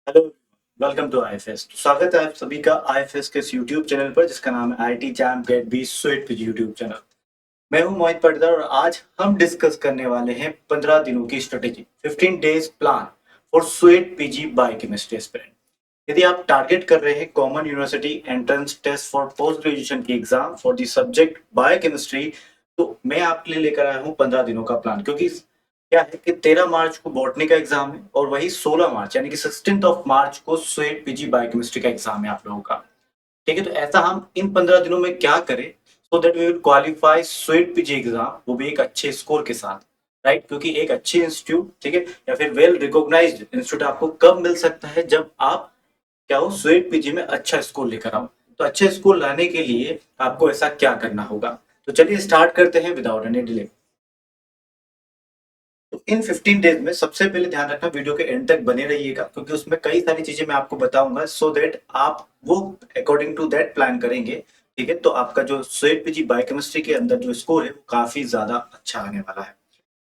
Hello, welcome to IFS. तो स्वागत है आप सभी का आईएफएस के इस यूट्यूब चैनल पर जिसका नाम है IIT JAM GAT B CUET PG YouTube channel. मैं हूं मोहित पटदर और आज हम डिस्कस करने वाले हैं 15 दिनों की strategy 15 days plan for CUET PG biochemistry aspirant. यदि आप टारगेट कर रहे हैं common university entrance test for post graduation की exam for the subject biochemistry, तो मैं आपके लिए लेकर आया हूं 15 दिनों का प्लान। क्योंकि क्या है कि 13 मार्च को बॉटनी का एग्जाम है और वही 16 मार्च यानी कि 16 ऑफ मार्च को स्वेट पीजी बायोकेमिस्ट्री का एग्जाम है आप लोगों का। ठीक है, तो ऐसा हम इन 15 दिनों में क्या करें so that we will qualify CUET PG exam, वो भी एक अच्छे स्कोर के साथ। राइट, क्योंकि एक अच्छे इंस्टीट्यूट, ठीक है, या फिर वेल रिकॉग्नाइज्ड इंस्टीट्यूट आपको कब मिल सकता है, जब आप क्या हो स्वेट पीजी में अच्छा स्कोर लेकर आओ। तो अच्छे स्कोर लाने के लिए आपको ऐसा क्या करना होगा, तो चलिए स्टार्ट करते हैं विदाउट एनी डिले। तो इन 15 डेज में सबसे पहले ध्यान रखना, वीडियो के एंड तक बने रहिएगा क्योंकि उसमें कई सारी चीजें मैं आपको बताऊंगा सो दैट आप वो अकॉर्डिंग टू दैट प्लान करेंगे। ठीक है, तो आपका जो स्वेट पीजी बायोकेमिस्ट्री के अंदर जो स्कोर है वो काफी ज्यादा अच्छा आने वाला है।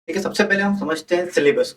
ठीक है, सबसे पहले हम समझते हैं सिलेबस।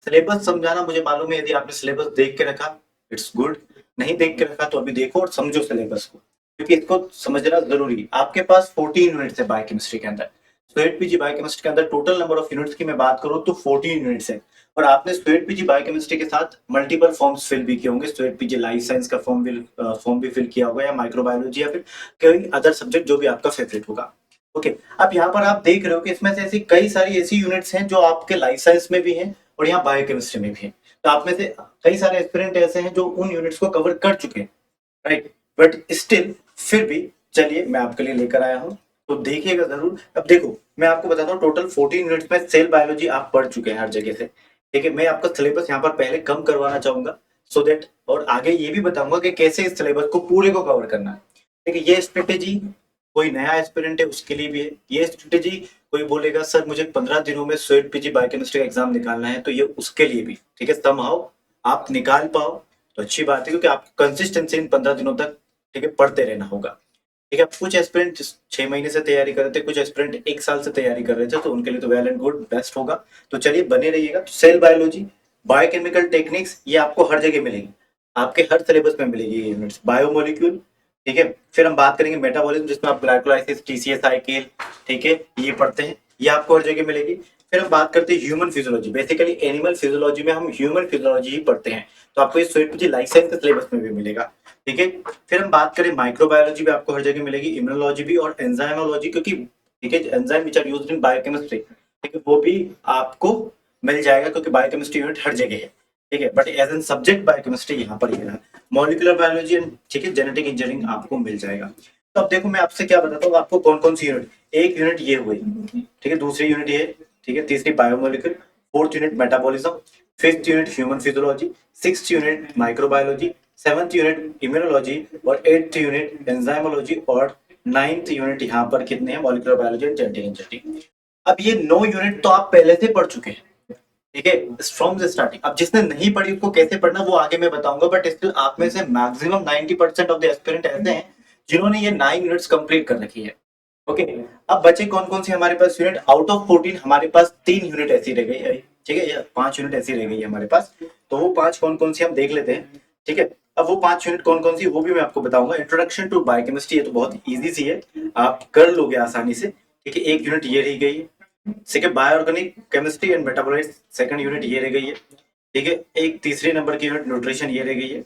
सिलेबस समझाना मुझे मालूम है, यदि आपने सिलेबस देख के रखा इट्स गुड, नहीं देख के रखा तो अभी देखो और समझो सिलेबस को, क्योंकि इसको समझना जरूरी है। आपके पास 14 यूनिट्स है बायोकेमिस्ट्री के अंदर। स्वेट पीजी बायोकेमिस्ट्री के अंदर टोटल नंबर ऑफ यूनिट्स की मैं बात करूं तो 14 यूनिट्स है। और आपने स्वेट पीजी बायोकेमिस्ट्री के साथ मल्टीपल फॉर्म्स फिल भी किए होंगे। स्वेट पीजी लाइफ साइंस का फॉर्म भी फिल किया होगा, या माइक्रोबायोलॉजी, या फिर कोई अदर सब्जेक्ट जो भी आपका फेवरेट होगा। ओके, अब यहाँ पर आप देख रहे हो कि इसमें से ऐसी कई सारी ऐसी यूनिट्स हैं जो आपके लाइफ साइंस में भी हैं और यहाँ बायोकेमिस्ट्री में भी हैं। तो आप में से कई सारे एस्पिरेंट ऐसे हैं जो उन यूनिट्स को कवर कर चुके हैं। राइट, बट स्टिल फिर भी चलिए मैं आपके लिए लेकर आया हूँ, तो देखिएगा जरूर। अब देखो, मैं आपको बताता हूँ टोटल 14 यूनिट्स में सेल बायोलॉजी आप पढ़ चुके हैं हर जगह से। ठीक है, मैं आपका सिलेबस यहाँ पर पहले कम करवाना चाहूंगा सो दैट, और आगे ये भी बताऊंगा कि कैसे इस सिलेबस को पूरे को कवर करना है। ठीक है, ये स्ट्रेटेजी कोई नया एस्पिरेंट है उसके लिए भी है। ये स्ट्रेटेजी कोई बोलेगा सर मुझे 15 दिनों में स्वेट पीजी बायोकेमिस्ट्री का एग्जाम निकालना है, तो ये उसके लिए भी ठीक है। समहाउ आप निकाल पाओ तो अच्छी बात है, क्योंकि आपको कंसिस्टेंसी इन 15 दिनों तक ठीक है पढ़ते रहना होगा। ठीक है, कुछ एस्पिरेंट 6 महीने से तैयारी कर रहे थे, कुछ एस्पिरेंट 1 साल से तैयारी कर रहे थे, तो उनके लिए तो वेल एंड गुड, बेस्ट होगा। तो चलिए बने रहिएगा। सेल बायोलॉजी, बायोकेमिकल टेक्निक्स, ये आपको हर जगह मिलेगी, आपके हर सिलेबस में मिलेगी ये यूनिट्स। बायोमोलिक्यूल, ठीक है। फिर हम बात करेंगे मेटाबॉलिज्म, जिसमें आप ग्लाइकोलाइसिस, टीसीएस साइकिल, ठीक है, ये पढ़ते हैं, ये आपको हर जगह मिलेगी। फिर हम बात करते हैं human physiology, basically animal physiology में हम ह्यूमन फिजियोलॉजी ही पढ़ते हैं, तो आपको ये स्वेट लाइफ साइंस के सिलेबस में भी मिलेगा। ठीक है, फिर हम बात करें माइक्रोबायोलॉजी भी आपको हर जगह मिलेगी, इम्यूनोलॉजी भी और एंजाइमोलॉजी, क्योंकि ठीक है enzyme which are used in biochemistry, ठीक है, वो भी आपको मिल जाएगा क्योंकि बायोकेमिस्ट्री यूनिट हर जगह है। ठीक है, but as an subject biochemistry यहाँ पर ये है। मॉलिक्यूलर बायोलॉजी एंड ठीक है जेनेटिक इंजीनियरिंग आपको मिल जाएगा। तो अब देखो मैं आपसे क्या बताता हूँ, आपको कौन कौन सी यूनिट, एक यूनिट ये हुई, ठीक है, दूसरी यूनिट ये, ठीक है, तीसरी biomolecule, fourth unit metabolism, fifth unit human physiology, sixth unit microbiology, seventh unit immunology, और एट्थ यूनिट एंजाइमोलॉजी, और नाइन्थ यूनिट यहाँ पर कितने हैं, molecular biology and genetic engineering. अब ये 9 यूनिट तो आप पहले से पढ़ चुके हैं। ठीक है, फ्रॉम द स्टार्टिंग। अब जिसने नहीं पढ़ी उसको कैसे पढ़ना वो आगे मैं बताऊंगा, बट स्टिल आप में से मैक्सिमम 90% ऑफ द एस्पिरेंट ऐसे हैं जिन्होंने ये 9 यूनिट्स कंप्लीट कर रखी है। ओके, अब बचे कौन कौन सी हमारे पास यूनिट, आउट ऑफ 14 हमारे पास 3 यूनिट ऐसी रह गई है। ठीक है, या 5 यूनिट ऐसी रह गई है हमारे पास, तो वो 5 कौन कौन सी हम देख लेते हैं। ठीक है, अब वो 5 यूनिट कौन कौन सी वो भी मैं आपको बताऊंगा। इंट्रोडक्शन टू बायोकेमिस्ट्री, ये तो बहुत इजी सी है, आप कर लोगे आसानी से। ठीक है, एक यूनिट ये रह गई है। ठीक है, bioorganic chemistry and metabolites, second unit ये रह गई है। ठीक है, एक तीसरे नंबर की यूनिट न्यूट्रिशन ये रह गई है।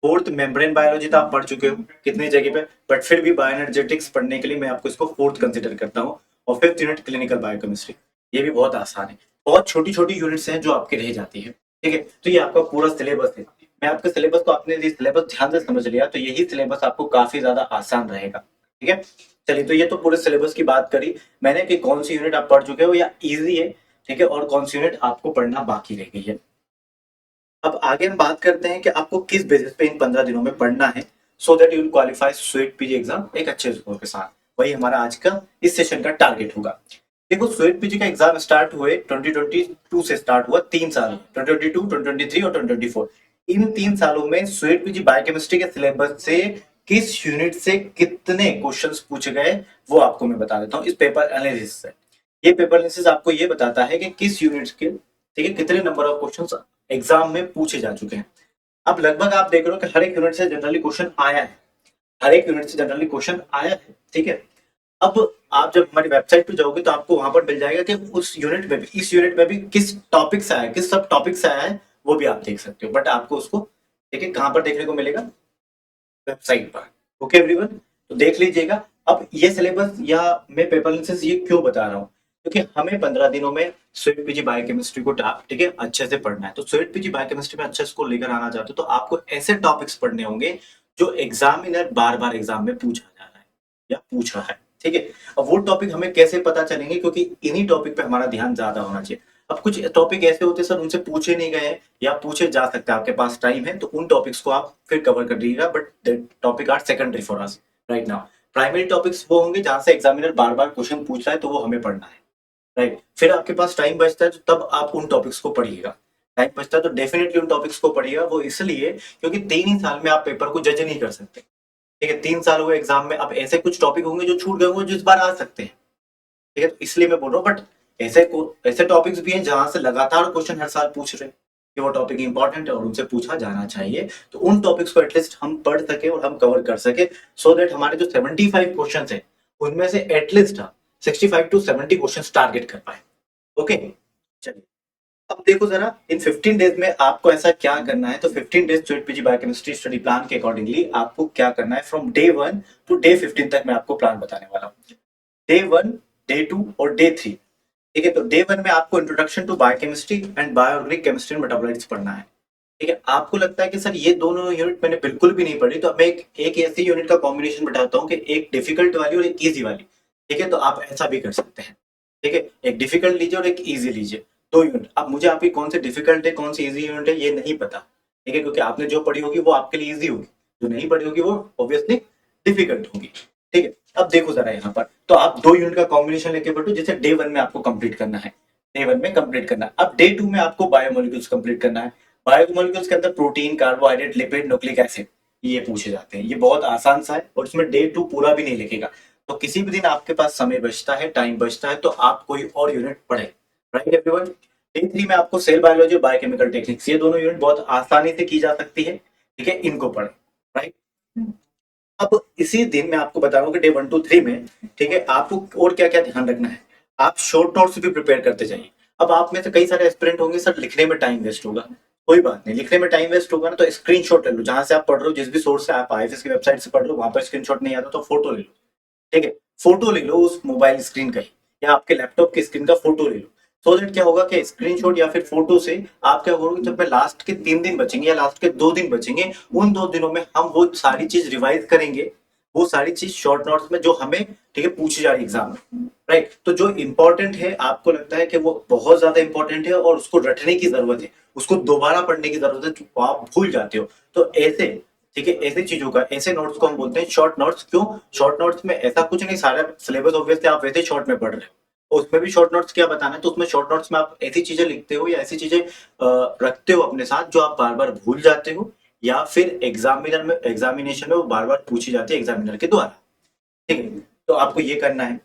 फोर्थ मेम्ब्रेन बायोलॉजी तो आप पढ़ चुके हो कितनी जगह पे, बट फिर भी बायोएनर्जेटिक्स पढ़ने के लिए मैं आपको इसको फोर्थ कंसिडर करता हूँ। और फिफ्थ यूनिट क्लिनिकल बायोकेमिस्ट्री, ये भी बहुत आसान है। बहुत छोटी छोटी यूनिट्स हैं जो आपकी रह जाती है। ठीक है, तो ये आपका पूरा सिलेबस है। मैं आपके सिलेबस को, आपने यदि सिलेबस ध्यान से समझ लिया तो यही सिलेबस आपको काफी ज्यादा आसान रहेगा। ठीक है, चलिए, तो ये तो पूरे सिलेबस की बात करी मैंने कि कौन सी यूनिट आप पढ़ चुके हो या इजी है, ठीक है, और कौन सी यूनिट आपको पढ़ना बाकी रह गई है। अब आगे हम बात करते हैं कि आपको किस बेसिस पे इन 15 दिनों में पढ़ना है so that you will qualify CUET PG exam एक अच्छे स्कोर के साथ। वही हमारा आज का इस सेशन का टारगेट होगा। देखो, स्वेट पीजी का एग्जाम स्टार्ट हुए 2022 से, स्टार्ट हुआ 3 साल, 2022, 2023 और 2024। इन 3 सालों में स्वेट पीजी बायोकेमिस्ट्री के सिलेबस से किस यूनिट से कितने क्वेश्चंस पूछे गए वो आपको मैं बता देता हूँ इस पेपर एनालिसिस से। ये पेपर एनालिसिस आपको ये बताता है कि किस यूनिट के, ठीक है, कितने नंबर ऑफ क्वेश्चंस एग्जाम में पूछे जा चुके हैं। अब लगभग आप देख रहे हो कि हर एक यूनिट से जनरली क्वेश्चन आया है, हर एक यूनिट से जनरली क्वेश्चन आया है, ठीक है। अब आप जब हमारी वेबसाइट पे जाओगे तो आपको वहां पर मिल जाएगा कि उस यूनिट में भी, इस यूनिट में भी किस टॉपिक से आया है, किस सब टॉपिक से आया है, वो भी आप देख सकते हो। बट आपको उसको देखिए कहां पर देखने को मिलेगा, वेबसाइट पर। ओके एवरीवन, तो देख लीजिएगा। अब ये सिलेबस या मैं पेपर एनालिसिस ये क्यों बता रहा हूँ, क्योंकि हमें 15 दिनों में स्वीट पीजी बायोकेमिस्ट्री को ठीक है अच्छे से पढ़ना है। तो स्वीट पीजी बायोकेमिस्ट्री में अच्छे से को लेकर आना चाहते हो तो आपको ऐसे टॉपिक्स पढ़ने होंगे जो एग्जामिनर बार बार एग्जाम में पूछा जा रहा है या पूछ रहा है, ठीक है। अब वो टॉपिक हमें कैसे पता चलेंगे, क्योंकि इन्हीं टॉपिक पे हमारा ध्यान ज्यादा होना चाहिए। अब कुछ टॉपिक ऐसे होते हैं सर उनसे पूछे नहीं गए हैं या पूछे जा सकते हैं, आपके पास टाइम है तो उन टॉपिक्स को आप फिर कवर कर दीजिएगा, but that topic are secondary for us right now. Primary topics वो होंगे जहां से एग्जामिनर बार बार क्वेश्चन पूछ रहा है तो वो हमें पढ़ना है, राइट। फिर आपके पास टाइम बचता है तो तब आप उन टॉपिक्स को पढ़िएगा। टाइम बचता है तो डेफिनेटली उन टॉपिक्स को पढ़िएगा, वो इसलिए क्योंकि 3 ही साल में आप पेपर को जज नहीं कर सकते, ठीक है। 3 साल हुए एग्जाम में, अब ऐसे कुछ टॉपिक होंगे जो छूट गए होंगे जो इस बार आ सकते हैं, ठीक है। तो इसलिए मैं बोल रहा हूँ, बट ऐसे टॉपिक्स भी हैं जहां से लगातार क्वेश्चन हर साल पूछ रहे हैं कि वो टॉपिक इंपॉर्टेंट है और उनसे पूछा जाना चाहिए। तो उन टॉपिक्स को एटलीस्ट हम पढ़ सके और हम कवर कर सके, सो दैट हमारे जो 75 क्वेश्चन है उनमें से एटलीस्ट 65 to 70 क्वेश्चन टारगेट कर पाए। ओके, चलिए अब देखो जरा इन 15 डेज में आपको ऐसा क्या करना है। तो 15 days sweet PG biochemistry study plan के अकॉर्डिंगली आपको क्या करना है, फ्रॉम डे 1 टू डे 15 तक मैं आपको प्लान बताने वाला हूँ। डे 1, डे 2 और डे 3, ठीक है। तो डे 1 में आपको introduction to biochemistry and bioorganic chemistry and metabolites पढ़ना है, ठीक है। आपको लगता है कि सर ये दोनों यूनिट मैंने बिल्कुल भी नहीं पढ़ी, तो मैं एक ऐसी यूनिट का कॉम्बिनेशन बताता हूँ कि एक डिफिकल्ट वाली और एक इजी वाली, ठीक है। तो आप ऐसा भी कर सकते हैं, ठीक है। एक डिफिकल्ट लीजिए और एक इजी लीजिए, 2 यूनिट। अब मुझे आपकी कौन सी डिफिकल्ट है कौन सी इजी यूनिट है ये नहीं पता, ठीक है, क्योंकि आपने जो पढ़ी होगी वो आपके लिए इजी होगी, जो नहीं पढ़ी होगी वो ऑब्वियसली डिफिकल्ट होगी, ठीक है। अब देखो जरा यहाँ पर, तो आप 2 यूनिट का कॉम्बिनेशन लेके बैठो, जिसे डे 1 में आपको कंप्लीट करना है, डे 1 में कंप्लीट करना है। अब डे 2 में आपको बायोमोलिक्यूल्स कंप्लीट करना है। बायोमोलिक्यूल्स के अंदर protein, carbohydrate, lipid, nucleic acid ये पूछे जाते हैं। ये बहुत आसान सा है और इसमें डे 2 पूरा भी नहीं लिखेगा। तो किसी भी दिन आपके पास समय बचता है, टाइम बचता है, तो आप कोई और यूनिट पढ़े, राइट एवरीवन। डे 3 में आपको सेल बायोलॉजी और बायोकेमिकल टेक्निक्स, ये दोनों यूनिट बहुत आसानी से की जा सकती है, ठीक है, इनको पढ़े, राइट। अब इसी दिन मैं आपको बता रहा हूँ कि डे 1 to 3 में, ठीक है, आपको और क्या क्या ध्यान रखना है। आप शॉर्ट नोट्स भी प्रिपेयर करते जाइए। अब आप में से कई सारे एस्पिरेंट होंगे सर लिखने में टाइम वेस्ट होगा, कोई बात नहीं, लिखने में टाइम वेस्ट होगा ना तो स्क्रीनशॉट ले लो, जहां से आप पढ़ रहे हो, जिस भी सोर्स से आप आईएफएस की वेबसाइट से पढ़ रहे हो वहां पर स्क्रीनशॉट नहीं आता तो फोटो ले लो, ठीक है। फोटो ले लो उस मोबाइल स्क्रीन का ही या आपके लैपटॉप की स्क्रीन का फोटो ले लो। सो दैट क्या होगा कि स्क्रीनशॉट या फिर फोटो से आप क्या करोगे, जब मैं लास्ट के 3 दिन बचेंगे या लास्ट के 2 दिन बचेंगे, उन 2 दिनों में हम वो सारी चीज रिवाइज करेंगे, वो सारी चीज शॉर्ट नोट्स में जो हमें, ठीक है, पूछी जा रही एग्जाम में, राइट। तो जो इंपॉर्टेंट है आपको लगता है कि वो बहुत ज्यादा इंपॉर्टेंट है और उसको रटने की जरूरत है, उसको दोबारा पढ़ने की जरूरत है, जो आप भूल जाते हो, तो ऐसे, ठीक है, ऐसी चीजों का, ऐसे नोट्स को हम बोलते हैं शॉर्ट नोट्स। क्यों शॉर्ट नोट्स में, ऐसा कुछ नहीं, सारा सिलेबस ऑब्वियसली आप वैसे शॉर्ट में पढ़ रहे हो, उसमें भी शॉर्ट नोट्स क्या बताना है, तो उसमें शॉर्ट नोट्स में आप ऐसी चीजें लिखते हो या ऐसी चीजें रखते हो अपने साथ जो आप बार बार भूल जाते हो या फिर एग्जामिनेशन में वो बार बार पूछी जाती है एग्जामिनर के द्वारा, ठीक है। तो आपको ये करना है।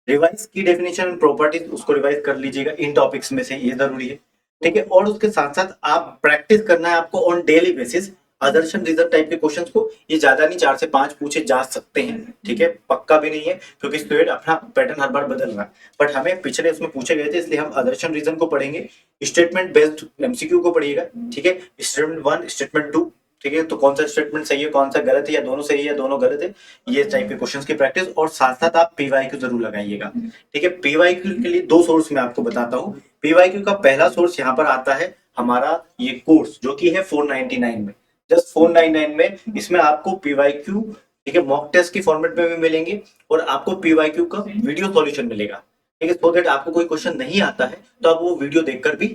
रिवाइज की डेफिनेशन एंड प्रॉपर्टीज उसको रिवाइज कर लीजिएगा, इन टॉपिक्स में से ये जरूरी है, ठीक है। और उसके साथ साथ आप प्रैक्टिस करना है आपको on daily basis assertion reason type के क्वेश्चंस को। ये ज्यादा नहीं, 4 से 5 पूछे जा सकते हैं, ठीक है, पक्का भी नहीं है क्योंकि स्टूडेंट अपना पैटर्न हर बार बदल रहा है, बट हमें पिछले उसमें पूछे गए थे इसलिए हम आदर्शन रीजन को पढ़ेंगे। स्टेटमेंट बेस्ड एमसीक्यू को पढ़िएगा, ठीक है, स्टेटमेंट 1 स्टेटमेंट 2, ठीक है, तो कौन सा स्टेटमेंट सही है कौन सा गलत है या दोनों सही है या दोनों गलत है, ये टाइप के क्वेश्चंस की प्रैक्टिस। और साथ साथ आप पीवाईक्यू जरूर लगाइएगा, ठीक है। पीवाईक्यू के लिए 2 सोर्स मैं आपको बताता हूँ। पीवाईक्यू का पहला सोर्स यहाँ पर आता है हमारा ये कोर्स जो कि है 499 में, जस्ट 499 में। इसमें आपको पीवाईक्यू, ठीक है, मॉक टेस्ट की फॉर्मेट में भी मिलेंगे और आपको पीवाईक्यू का वीडियो सॉल्यूशन मिलेगा, ठीक है। सो दैट आपको कोई क्वेश्चन नहीं आता है तो आप वो वीडियो देखकर भी,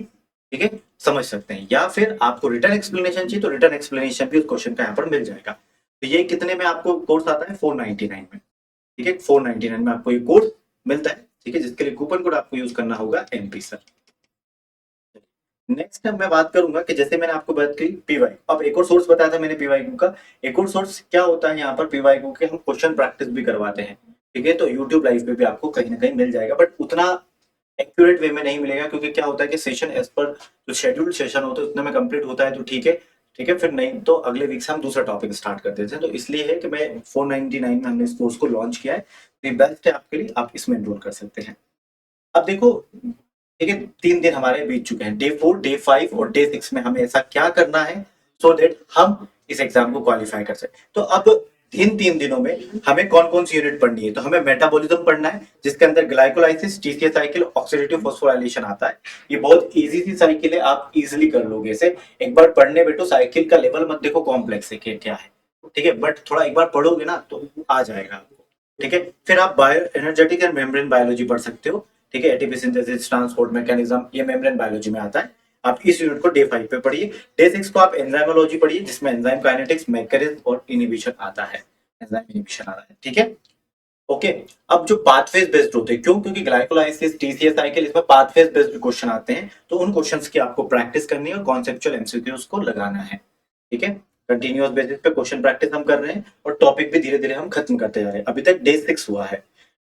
ठीक है, समझ सकते हैं, या फिर आपको रिटर्न एक्सप्लेनेशन चाहिए तो रिटर्न एक्सप्लेनेशन भी उस क्वेश्चन का यहाँ पर मिल जाएगा। तो ये कितने में आपको कोर्स आता है, 499 में, ठीक है, 499 में आपको ये कोर्स मिलता है, ठीक है, जिसके लिए कूपन कोड आपको यूज करना होगा एमपी सर। नेक्स्ट मैं बात करूंगा कि जैसे मैंने आपको बात की पीवाई, अब एक और सोर्स बताया था मैंने पीवाईक्यू का। एक और सोर्स क्या होता है यहाँ पर पीवाईक्यू के, हम क्वेश्चन प्रैक्टिस भी करवाते हैं, ठीक है। तो यूट्यूब लाइव पे भी आपको कहीं ना कहीं मिल जाएगा, बट उतना एक्यूरेट वे में नहीं मिलेगा क्योंकि क्या होता है कि सेशन एज पर जो शेड्यूल्ड सेशन होता है उतने में कंप्लीट होता है तो ठीक है, ठीक है, फिर नहीं तो अगले वीक से हम दूसरा टॉपिक स्टार्ट कर देते हैं। तो इसलिए है कि मैं 499 में हमने इस कोर्स को लॉन्च किया है, तो ये बेस्ट है आपके लिए, आप इसमें एनरोल कर सकते हैं। अब देखो, ठीक है, 3 दिन हमारे बीत चुके हैं, डे 4, डे 5 और डे 6 में हमें ऐसा क्या करना है सो दैट हम इस एग्जाम को क्वालिफाई कर सकें। तो अब इन 3 दिनों में हमें कौन कौन सी यूनिट पढ़नी है, तो हमें मेटाबॉलिज्म पढ़ना है, जिसके अंदर glycolysis, TCA cycle, oxidative phosphorylation आता है। ये बहुत इजी सी साइकिल है, आप इजीली कर लोगे इसे। एक बार पढ़ने बैठो, साइकिल का लेवल मत देखो कॉम्प्लेक्स है कि क्या है, ठीक है, बट थोड़ा एक बार पढ़ोगे ना तो आ जाएगा आपको, ठीक है। फिर आप bio energetic and membrane biology पढ़ सकते हो, ठीक है, एटीपी सिंथेसिस, ट्रांसपोर्ट मैकेनिज्म, ये मेम्ब्रेन बायोलॉजी में आता है। आप इस यूनिट को डे 5 पे पढ़िए। डे 6 को आप एंजाइमोलॉजी पढ़िए, जिसमें एंजाइम काइनेटिक्स, मैकेनिज्म और इनहिबिशन आता है, एंजाइम इनहिबिशन आता है, ठीक है। ओके, अब जो पाथवेज बेस्ड होते हैं, क्यों, क्योंकि ग्लाइकोलाइसिस, टीसीए साइकिल, इसमें पाथवेज बेस्ड क्वेश्चन आते हैं, तो उन क्वेश्चंस की आपको प्रैक्टिस करनी है और कॉन्सेप्चुअल एमसीक्यूज को लगाना है, ठीक है। कंटिन्यूअस बेसिस पे क्वेश्चन प्रैक्टिस हम कर रहे हैं और टॉपिक भी धीरे धीरे हम खत्म करते जा रहे हैं। अभी तक डे 6 हुआ है,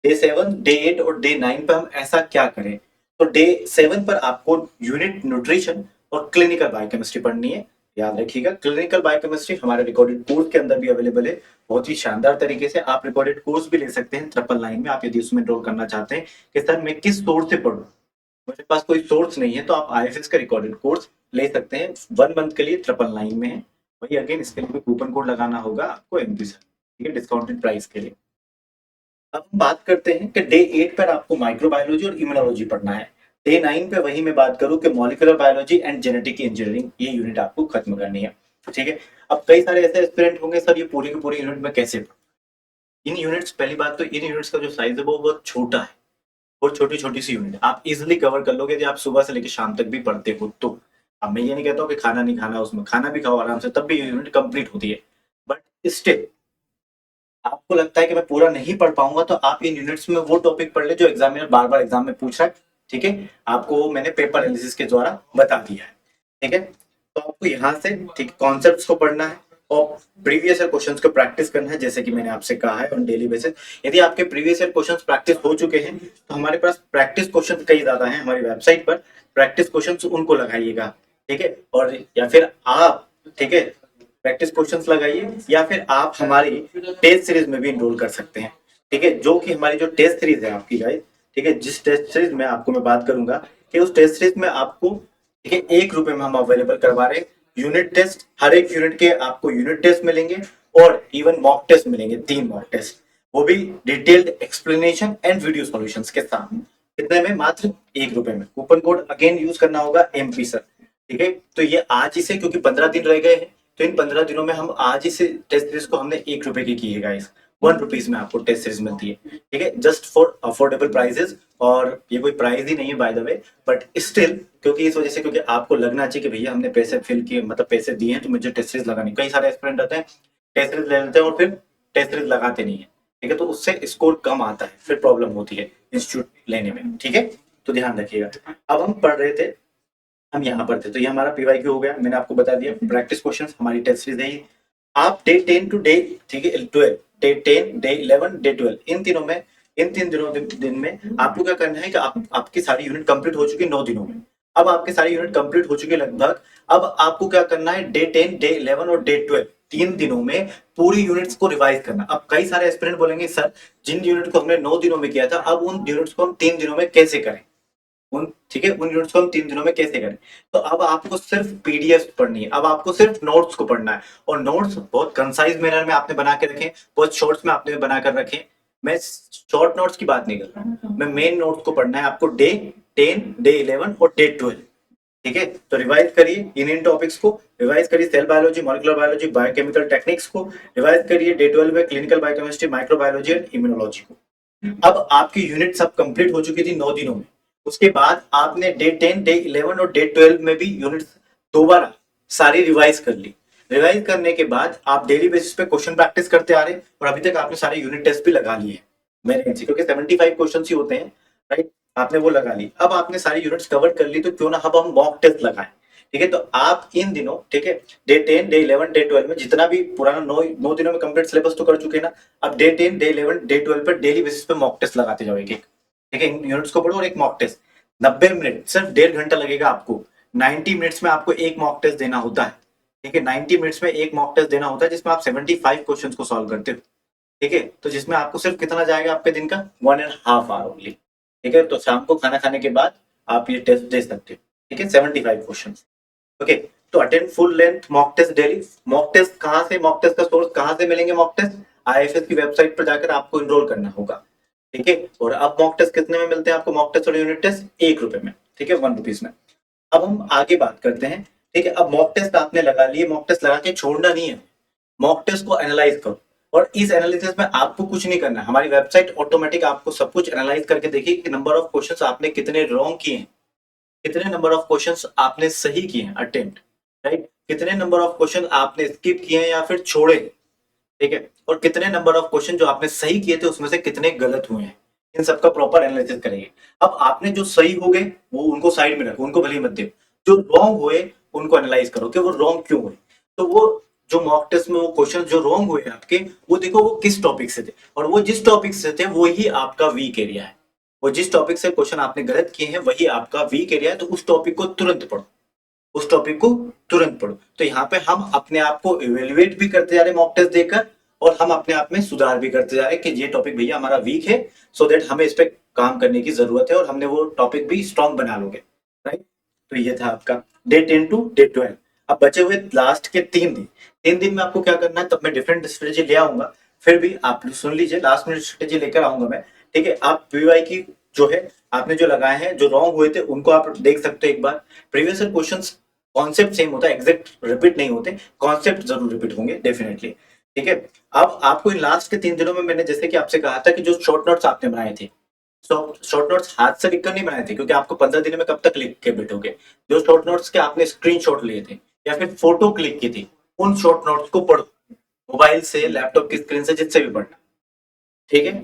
डे 7, डे 8 और डे 9 पे हम ऐसा क्या करें। तो डे 7 पर आपको यूनिट न्यूट्रिशन और क्लिनिकल बायोकेमिस्ट्री पढ़नी है। याद रखिएगा, क्लिनिकल बायोकेमिस्ट्री हमारे रिकॉर्डेड कोर्स के अंदर भी अवेलेबल है, बहुत ही शानदार तरीके से। आप रिकॉर्डेड कोर्स भी ले सकते हैं 999 में, आप यदि उसमें एनरोल करना चाहते हैं कि सर मैं किस सोर्स से पढ़ूं, मेरे पास कोई सोर्स नहीं है, तो आप आईएफएस का रिकॉर्डेड कोर्स ले सकते हैं। 1 मंथ के लिए 999 में है। वही अगेन इसके लिए भी कूपन कोड लगाना होगा आपको एमपी सर, ठीक है, डिस्काउंटेड प्राइस के लिए। अब हम बात करते हैं कि डे 8 पर आपको माइक्रोबायोलॉजी और इम्यूनोलॉजी पढ़ना है। डे 9 पे वही मैं बात करूं कि molecular biology and genetic engineering, ये यूनिट आपको खत्म करनी है, ठीक है। अब कई सारे ऐसे एस्पिरेंट होंगे, सर ये पूरी की पूरी यूनिट में कैसे पढ़ूं? इन यूनिट्स, पहली बात तो इन यूनिट्स का जो साइज है वो बहुत छोटा है, बहुत छोटी छोटी सी यूनिट, आप इजिली कवर कर लोगे यदि आप सुबह से लेकर शाम तक भी पढ़ते हो तो। अब मैं ये नहीं कहता हूँ कि खाना नहीं खाना, उसमें खाना भी खाओ आराम से, तब भी यूनिट कंप्लीट होती है। बट स्टिल आपको लगता है कि मैं पूरा नहीं पढ़ पाऊंगा, तो आप इन यूनिट्स में वो टॉपिक पढ़ ले जो एग्जामिनर बार बार एग्जाम में पूछ रहा है, ठीक है, आपको मैंने पेपर एनालिसिस के द्वारा बता दिया है, ठीक है। तो आपको यहाँ से ठीक कॉन्सेप्ट्स को पढ़ना है और प्रीवियस ईयर क्वेश्चंस को प्रैक्टिस करना है, जैसे कि मैंने आपसे कहा है ऑन डेली बेसिस। यदि आपके प्रीवियस ईयर क्वेश्चंस प्रैक्टिस हो चुके हैं तो हमारे पास प्रैक्टिस क्वेश्चन कई ज्यादा हैं हमारी वेबसाइट पर, प्रैक्टिस क्वेश्चंस उनको लगाइएगा, ठीक है। और या फिर आप, ठीक है, प्रैक्टिस क्वेश्चंस लगाइए, या फिर आप हमारी टेस्ट सीरीज में भी इनरोल कर सकते हैं, ठीक है, जो कि हमारी जो टेस्ट सीरीज है आपकी गाइस, ठीक है, जिस टेस्ट सीरीज में आपको मैं बात करूंगा कि उस टेस्ट सीरीज में आपको, ठीक है, 1 रुपए में हम अवेलेबल करवा रहे हैं यूनिट टेस्ट। हर एक यूनिट के आपको यूनिट टेस्ट मिलेंगे और इवन मॉक टेस्ट मिलेंगे, 3 मॉक टेस्ट, वो भी detailed explanation and video solutions के साथ। कितने में? मात्र 1 रुपए में। कूपन कोड अगेन यूज करना होगा एमपी सर, ठीक है। तो ये आज ही से, क्योंकि 15 दिन रह गए हैं, तो इन 15 दिनों में हम आज ही से टेस्ट सीरीज को हमने 1 रुपए की है गाइस, 1 रुपीज में आपको टेस्ट सीरीज मिलती है, ठीक है, जस्ट फॉर अफोर्डेबल प्राइसेस। और ये कोई प्राइस ही नहीं है by the way, but still, क्योंकि इस वजह से, क्योंकि आपको लगना चाहिए कि भैया हमने पैसे फिल किए, मतलब पैसे दिए हैं तो मुझे टेस्ट सीरीज लगानी। कई सारे एस्पिरेंट रहते हैं टेस्ट सीरीज ले लेते हैं और फिर टेस्ट सीरीज लगाते नहीं है, ठीक है, तो उससे स्कोर कम आता है, फिर प्रॉब्लम होती है इंस्टीट्यूट लेने में, ठीक है, तो ध्यान रखिएगा। अब हम पढ़ रहे थे, हम यहाँ पर थे, तो ये हमारा पीवाईक्यू हो गया, मैंने आपको बता दिया प्रैक्टिस क्वेश्चंस हमारी टेस्ट सीरीज है। आप डे 10 टू डे, ठीक है, 12, डे 10, डे 11, डे 12, इन तीनों में, इन 3 दिनों दिन में आपको क्या करना है कि आपकी सारी यूनिट कंप्लीट हो चुकी है 9 दिनों में। अब आपके सारी यूनिट कंप्लीट हो चुकी है लगभग। अब आपको क्या करना है, डे 10, डे 11 और डे 12, 3 दिनों में पूरी यूनिट्स को रिवाइज करना। अब कई सारे एस्पिरेंट बोलेंगे सर जिन यूनिट को हमने 9 दिनों में किया था, अब उन यूनिट्स को हम 3 दिनों में कैसे करें, उन, ठीक है, उन यूनिट्स को हम 3 दिनों में कैसे करें। तो अब आपको सिर्फ पीडीएफ पढ़नी है, अब आपको सिर्फ नोट्स को पढ़ना है, और नोट्स बहुत कंसाइज मैनर में आपने बना के रखे, बहुत शॉर्ट्स में आपने बना कर रखे। मैं शॉर्ट नोट्स की बात नहीं कर रहा हूँ, मैं मेन नोट्स को पढ़ना है आपको डे 10, डे 11 और डे 12, ठीक है। तो रिवाइज करिए इन टॉपिक्स को, रिवाइज करिए cell biology, molecular biology, biochemical techniques को रिवाइज करिए, डे 12 में clinical biochemistry, microbiology and immunology को। अब आपकी यूनिट सब कंप्लीट हो चुकी थी 9 दिनों में। उसके बाद आपने डे 10, डे 11 और डे 12 में भी यूनिट दोबारा सारी रिवाइज कर ली। रिवाइज करने के बाद आप डेली बेसिस पे क्वेश्चन प्रैक्टिस करते आ रहे हैं, और अभी तक आपने सारे यूनिट टेस्ट भी लगा लिए मेरे से, क्योंकि 75 क्वेश्चन ही होते हैं, राइट, आपने वो लगा ली। अब आपने सारी यूनिट्स कवर कर ली, तो क्यों ना अब हम मॉक टेस्ट लगाएं, ठीक है। तो आप इन दिनों, ठीक है, डे 10, डे 11, डे 12 में जितना भी पुराना 9 दिनों में कंप्लीट सिलेबस तो कर चुके हैं ना, अब डे 10, डे 11, डे 12 पर डेली बेसिस पे मॉक टेस्ट लगाते जाओ एक एक, ठीक है। इन यूनिट्स को पढ़ो और एक मॉक टेस्ट 90 मिनट, सिर्फ 1.5 घंटा लगेगा आपको। 90 मिनट्स में आपको एक मॉक टेस्ट देना होता है, ठीक है, 90 मिनट्स में एक मॉक टेस्ट देना होता है जिसमें आप 75 क्वेश्चंस को सॉल्व करते हो। ठीक है, तो जिसमें आपको सिर्फ कितना जाएगा आपके दिन का 1.5 आवर ओनली। ठीक है, तो शाम को खाना खाने के बाद आप ये टेस्ट दे सकते हो। ठीक है, 75 क्वेश्चन। ओके, तो attend full length mock test daily. Mock test कहाँ से, मॉक टेस्ट का सोर्स कहाँ से मिलेंगे? मॉक टेस्ट आईएफएस की वेबसाइट पर जाकर आपको इनरोल करना होगा। ठीक है, और अब मॉक टेस्ट कितने में मिलते हैं आपको? मॉक टेस्ट और यूनिट टेस्ट 1 रुपए में। ठीक है, 1 रुपीज में। अब हम आगे बात करते हैं। ठीक है, अब मॉक टेस्ट आपने लगा लिए, मॉक टेस्ट लगा के छोड़ना नहीं है, मॉक टेस्ट को एनालाइज करो। और इस एनालिसिस में आपको कुछ नहीं करना है, हमारी वेबसाइट ऑटोमेटिक आपको सब कुछ एनालाइज करके देखेगी कि नंबर ऑफ क्वेश्चंस आपने कितने रॉन्ग किए हैं, कितने नंबर ऑफ क्वेश्चंस आपने सही किए हैं अटेम्प्ट, राइट, कितने नंबर ऑफ क्वेश्चन आपने स्किप किए हैं या फिर छोड़े। ठीक है, और कितने नंबर ऑफ क्वेश्चन जो आपने सही किए थे उसमें से कितने गलत हुए हैं, इन सबका प्रॉपर एनालिसिस करेंगे। अब आपने जो सही हो गए वो उनको साइड में रखो, उनको भले ही मत दो। जो रॉन्ग हुए उनको एनालाइज करो कि वो रॉन्ग क्यों हुए। तो वो जो मॉक टेस्ट में वो क्वेश्चन जो रॉन्ग हुए आपके, वो देखो वो किस टॉपिक से थे, और वो जिस टॉपिक से थे वो ही आपका वीक एरिया है। वो जिस टॉपिक से क्वेश्चन आपने गलत किए हैं वही आपका वीक एरिया है, तो उस टॉपिक को तुरंत पढ़ो, उस टॉपिक को तुरंत पढ़ो। तो यहाँ पे हम अपने आप को इवेल्युएट भी करते जा रहे हैं मॉक टेस्ट देकर, और हम अपने आप में सुधार भी करते जा रहे हैं कि ये टॉपिक भैया हमारा वीक है, सो दैट हमें इस पे काम करने की जरूरत है और हमने वो टॉपिक भी स्ट्रॉन्ग बना लोगे, राइट। तो ये था आपका डे 10 टू डे 12। अब बचे हुए लास्ट के 3 दिन, 3 दिन में आपको क्या करना है, तब मैं डिफरेंट स्ट्रेटेजी ले आऊंगा। फिर भी आप सुन लीजिए, लास्ट में स्ट्रेटेजी लेकर आऊंगा मैं। ठीक है, आप पीवाई की जो है आपने जो लगाए हैं जो रॉन्ग हुए थे उनको आप देख सकते हो एक बार। प्रीवियस क्वेश्चंस कॉन्सेप्ट सेम होता है, एग्जैक्ट रिपीट नहीं होते, कॉन्सेप्ट जरूर रिपीट होंगे डेफिनेटली। ठीक है, अब आपको इन लास्ट के 3 दिनों में मैंने जैसे कि आपसे कहा था कि जो शॉर्ट नोट्स आपने बनाए थे, शॉर्ट नोट्स हाथ से लिखकर नहीं बनाए थे, क्योंकि आपको 15 दिन में कब तक लिख के बैठोगे। जो शॉर्ट नोट्स के आपने स्क्रीनशॉट लिए थे या फिर फोटो क्लिक की थी, उन शॉर्ट नोट्स को पढ़ो, मोबाइल से, लैपटॉप की स्क्रीन से, जिससे भी पढ़ना। ठीक है,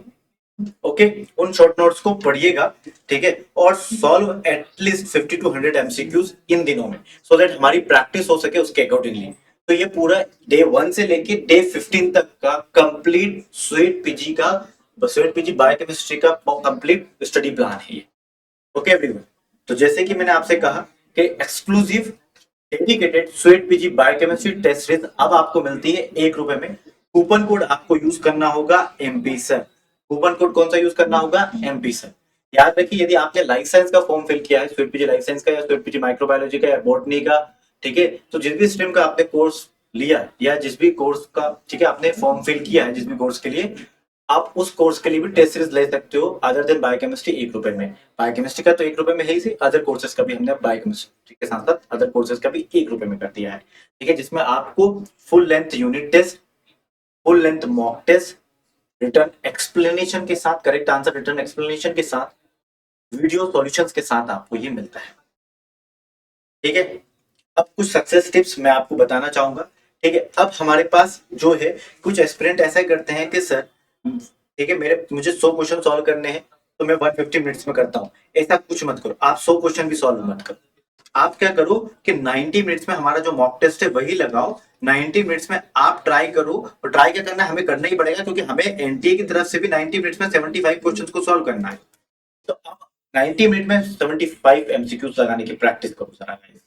ओके, उन शॉर्ट नोट्स को पढ़िएगा। ठीक है, और सॉल्व एटलीस्ट 50 to 100 एमसीक्यूज इन दिनों में, सो दैट हमारी प्रैक्टिस हो सके उसके अकॉर्डिंगली। तो ये पूरा डे 1 से लेके डे 15 तक का कंप्लीट स्वीट पीजी का, स्वीट पीजी बायोकेमिस्ट्री का कंप्लीट स्टडी प्लान है ये। ओके एवरीवन, तो जैसे कि मैंने आपसे कहा कि exclusive dedicated CUET PG biochemistry test series अब आपको मिलती है 1 रुपए में। कूपन कोड आपको यूज करना होगा एमपी सर। कूपन कोड कौन सा यूज करना होगा? MP sir. याद रखिए, यदि आपने लाइफ साइंस का फॉर्म फिल किया है, स्वीट पीजी लाइफ साइंस का या स्वीट पीजी माइक्रोबायोलॉजी का या बॉटनी का, ठीक है, तो जिस भी स्ट्रीम का आपने कोर्स लिया है या जिस भी कोर्स का, ठीक है, आपने फॉर्म फिल किया है जिस भी कोर्स के लिए, आप उस कोर्स के लिए भी टेस्ट सीरीज ले सकते हो अदर देन बायोकेमिस्ट्री 1 रुपए में। बायोकेमिस्ट्री का तो 1 रुपए में है ही, अदर कोर्सेज का भी हमने बायोकेमिस्ट्री के साथ साथ अदर कोर्सेज का भी 1 रुपए में कर दिया है। ठीक है, जिसमें आपको full length unit test, full length mock test, return explanation के साथ, करेक्ट आंसर रिटर्न एक्सप्लेनेशन के साथ, वीडियो सॉल्यूशंस के साथ आपको ये मिलता है। ठीक है, अब कुछ सक्सेस टिप्स मैं आपको बताना चाहूंगा। ठीक है, अब हमारे पास जो है कुछ एस्पिरेंट ऐसा करते हैं कि सर, ठीक है, मुझे 100 क्वेश्चन सॉल्व करने हैं तो मैं 150 मिनट्स में करता हूँ। ऐसा कुछ मत करो, आप 100 क्वेश्चन भी सॉल्व मत करो। आप क्या करो कि 90 मिनट्स में हमारा जो मॉक टेस्ट है वही लगाओ। 90 मिनट्स में आप ट्राई करो, और ट्राई क्या करना है, हमें करना ही पड़ेगा क्योंकि हमें एनटीए की तरफ से भी 90 मिनट्स में 75 क्वेश्चंस को सॉल्व करना है। तो आप 90 मिनट में 75 एमसीक्यूज लगाने की प्रैक्टिस करो जरा guys।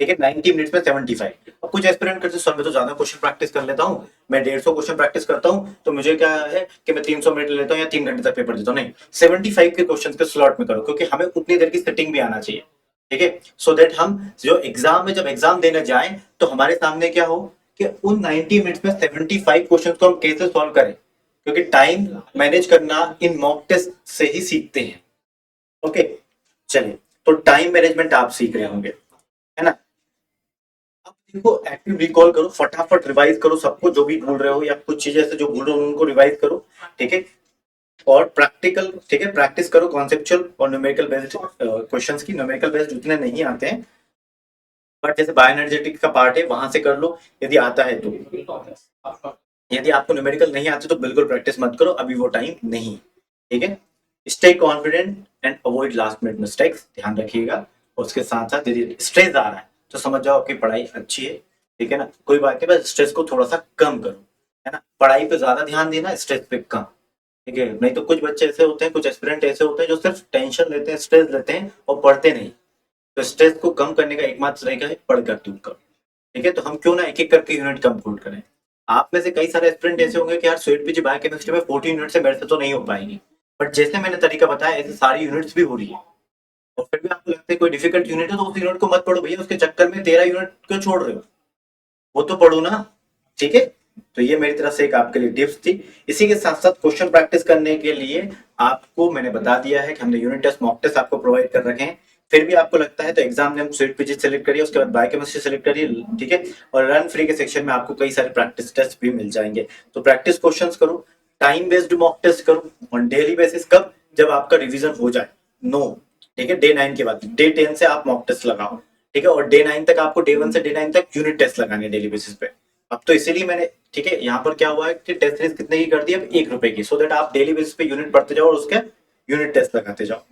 ठीक है, 90 मिनट्स में 75। अब कुछ एस्पिरेंट करते सर मैं तो ज्यादा क्वेश्चन प्रैक्टिस कर लेता हूँ, मैं 150 क्वेश्चन प्रैक्टिस करता हूँ, तो मुझे क्या है कि मैं 300 मिनट ले लेता हूँ या 3 घंटे तक पेपर देता हूँ। नहीं, 75 के क्वेश्चन के स्लॉट में करो, क्योंकि हमें उतनी देर की सेटिंग भी आना चाहिए। ठीक है, सो दैट हम जो एग्जाम में जब एग्जाम देने जाए तो हमारे सामने क्या हो कि उन 90 मिनट्स में 75 क्वेश्चन को हम कैसे सॉल्व करें, क्योंकि टाइम मैनेज करना इन मॉक टेस्ट से ही सीखते हैं। ओके, चलिए, तो टाइम मैनेजमेंट आप सीख रहे होंगे, है ना। अब देखो, एक्टिव रिकॉल करो, फटाफट रिवाइज करो सबको, जो भी भूल रहे हो या कुछ चीजें ऐसे जो भूल रहे हो उनको रिवाइज करो। ठीक है, और प्रैक्टिकल, ठीक है, प्रैक्टिस करो कॉन्सेप्चुअल और न्यूमेरिकल बेस्ड क्वेश्चंस की। न्यूमेरिकल बेस्ड उतने नहीं आते हैं, बट जैसे बायोएनर्जेटिक का पार्ट है वहां से कर लो यदि आता है तो। यदि आपको न्यूमेरिकल नहीं आते तो बिल्कुल प्रैक्टिस मत करो, अभी वो टाइम नहीं। ठीक है, stay confident and avoid last minute mistakes, ध्यान रखिएगा। और उसके साथ साथ यदि स्ट्रेस आ रहा है तो समझ जाओ आपकी पढ़ाई अच्छी है। ठीक है ना, कोई बात नहीं, बस स्ट्रेस को थोड़ा सा कम करो, है ना। पढ़ाई पे ज्यादा ध्यान देना, स्ट्रेस पे कम। ठीक है, नहीं तो कुछ बच्चे ऐसे होते हैं, कुछ एस्पिरेंट ऐसे होते हैं जो सिर्फ टेंशन लेते हैं, स्ट्रेस लेते हैं और पढ़ते नहीं। तो स्ट्रेस को कम करने का एकमात्र तरीका है पढ़कर दूर करो। ठीक है, तो हम क्यों ना एक एक करके यूनिट कंप्यूट करें। आप में से कई सारे एस्पिरेंट ऐसे होंगे कि यार स्वीट पीजी बायोकेमिस्ट्री में 14 यूनिट से मेरे से तो नहीं हो पाएगी, बट जैसे मैंने तरीका बताया ऐसे सारी यूनिट्स भी हो रही है, और फिर भी आपको लगता है कोई डिफिकल्ट यूनिट है तो उस यूनिट को मत पढ़ो भैया, उसके चक्कर में 13 यूनिट क्यों छोड़ रहे हो, वो तो पढ़ो ना। ठीक है, तो ये मेरी तरफ से एक आपके लिए टिप्स थी। इसी के साथ साथ क्वेश्चन प्रैक्टिस करने के लिए आपको मैंने बता दिया है कि हमने यूनिट टेस्ट मॉक टेस्ट आपको प्रोवाइड कर रखे हैं। फिर भी आपको लगता है तो एग्जाम में हम स्वीट पीजी सेलेक्ट करिए, उसके बाद बायोकेमिस्ट्री सेलेक्ट करिए, ठीक है, और रन फ्री के सेक्शन में आपको कई सारे प्रैक्टिस टेस्ट भी मिल जाएंगे। तो प्रैक्टिस क्वेश्चंस करो, टाइम बेस्ड मॉक टेस्ट करो ऑन डेली बेसिस, कब, जब आपका रिवीजन हो जाए, नो, ठीक है, डे 9 के बाद, डे 10 से आप मॉक टेस्ट लगाओ, ठीक है, और डे 9 तक आपको डे 1 से डे 9 तक यूनिट टेस्ट लगाने डेली बेसिस पे। अब तो इसीलिए मैंने, ठीक है, यहाँ पर क्या हुआ है कि टेस्ट सीरीज कितने की कर दी, अब 1 रुपए की, सो दैट आप डेली बेसिस पे यूनिट पढ़ते जाओ और उसके यूनिट टेस्ट लगाते जाओ।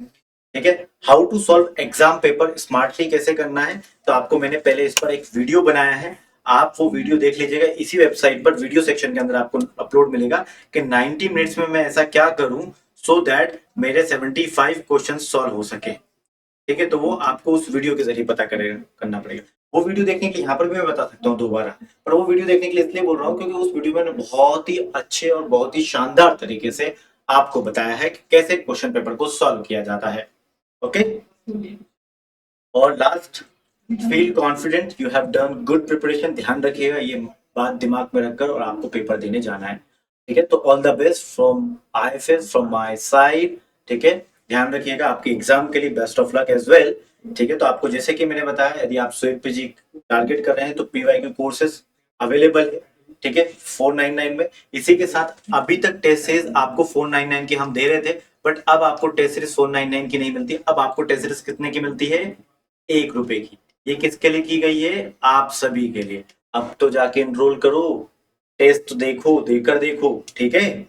ठीक है, how to solve exam paper smartly कैसे करना है, तो आपको मैंने पहले इस पर एक वीडियो बनाया है, आप वो वीडियो देख लीजिएगा, इसी वेबसाइट पर वीडियो सेक्शन के अंदर आपको अपलोड मिलेगा कि 90 मिनट्स में मैं ऐसा क्या करूं सो दैट मेरे 75 क्वेश्चन सॉल्व हो सके। ठीक है, तो वो आपको उस वीडियो के जरिए पता करना पड़ेगा। वो वीडियो देखने के लिए यहाँ पर भी मैं बता सकता हूँ दोबारा, पर वो वीडियो देखने के लिए इसलिए बोल रहा हूँ क्योंकि उस वीडियो में मैंने बहुत ही अच्छे और बहुत ही शानदार तरीके से आपको बताया है कि कैसे क्वेश्चन पेपर को सॉल्व किया जाता है। ओके, और last, feel confident, you have done good preparation, ध्यान रखिएगा ये बात दिमाग में रखकर, और आपको पेपर देने जाना है। ठीक है, तो all the best from IFS, from my side. ठीक है, ध्यान रखिएगा, आपके एग्जाम के लिए best of luck as well. ठीक है, तो आपको जैसे कि मैंने बताया, यदि आप स्वीट पीजी टारगेट कर रहे हैं तो पीवाईक्यू कोर्सेज अवेलेबल है, ठीक है, 499 में। इसी के साथ अभी तक टेस्ट सीरीज आपको 499 की हम दे रहे थे, बट अब आपको टेस्ट सीरीज 499 की नहीं मिलती, अब आपको टेस्ट सीरीज कितने की मिलती है, 1 रुपए की। ये किसके लिए की गई है, आप सभी के लिए। अब तो जाके एनरोल करो, टेस्ट देखो, देकर देखो, ठीक है।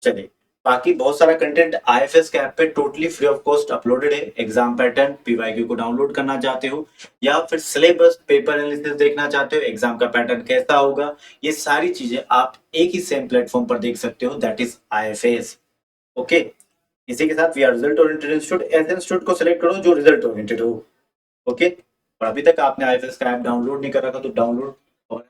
चलिए, बाकी बहुत सारा कंटेंट आईएफएस के ऐप पे totally free of cost uploaded है। एग्जाम पैटर्न, पीवाईक्यू को डाउनलोड करना चाहते हो या फिर सिलेबस, पेपर एनालिसिस देखना चाहते हो, एग्जाम का पैटर्न कैसा होगा, ये सारी चीजें आप एक ही सेम प्लेटफॉर्म पर देख सकते हो, दैट इज आईएफएस। ओके, इसी के साथ we are result oriented institute, ऐसे इंस्टीट्यूट को सिलेक्ट करो जो रिजल्ट ओरिएंटेड हो। ओके, और अभी तक आपने आईएफएस का ऐप डाउनलोड नहीं कर रखा तो डाउनलोड, और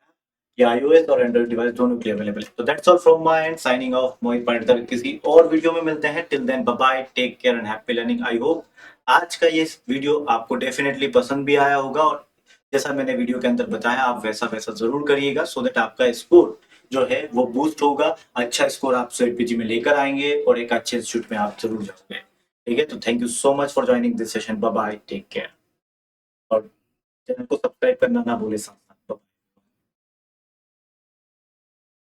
ये iOS और एंड्रॉइड डिवाइस दोनों के लिए अवेलेबल है। तो that's all from my end, signing off, Mohit Patil. किसी और वीडियो में मिलते हैं, till then bye bye, take care and happy learning. I hope आज का ये वीडियो आपको डेफिनेटली पसंद भी आया होगा, और जैसा मैंने वीडियो के अंदर बताया आप वैसा वैसा जरूर करिएगा, सो दैट आपका स्कोर जो है वो बूस्ट होगा, अच्छा स्कोर आप स्वीट पीजी में लेकर आएंगे और एक अच्छे इंस्टीट्यूट में आप जरूर जाओगे। ठीक है, तो thank you so much for joining this session, bye bye, take care, और चैनल को सब्सक्राइब करना ना भूले।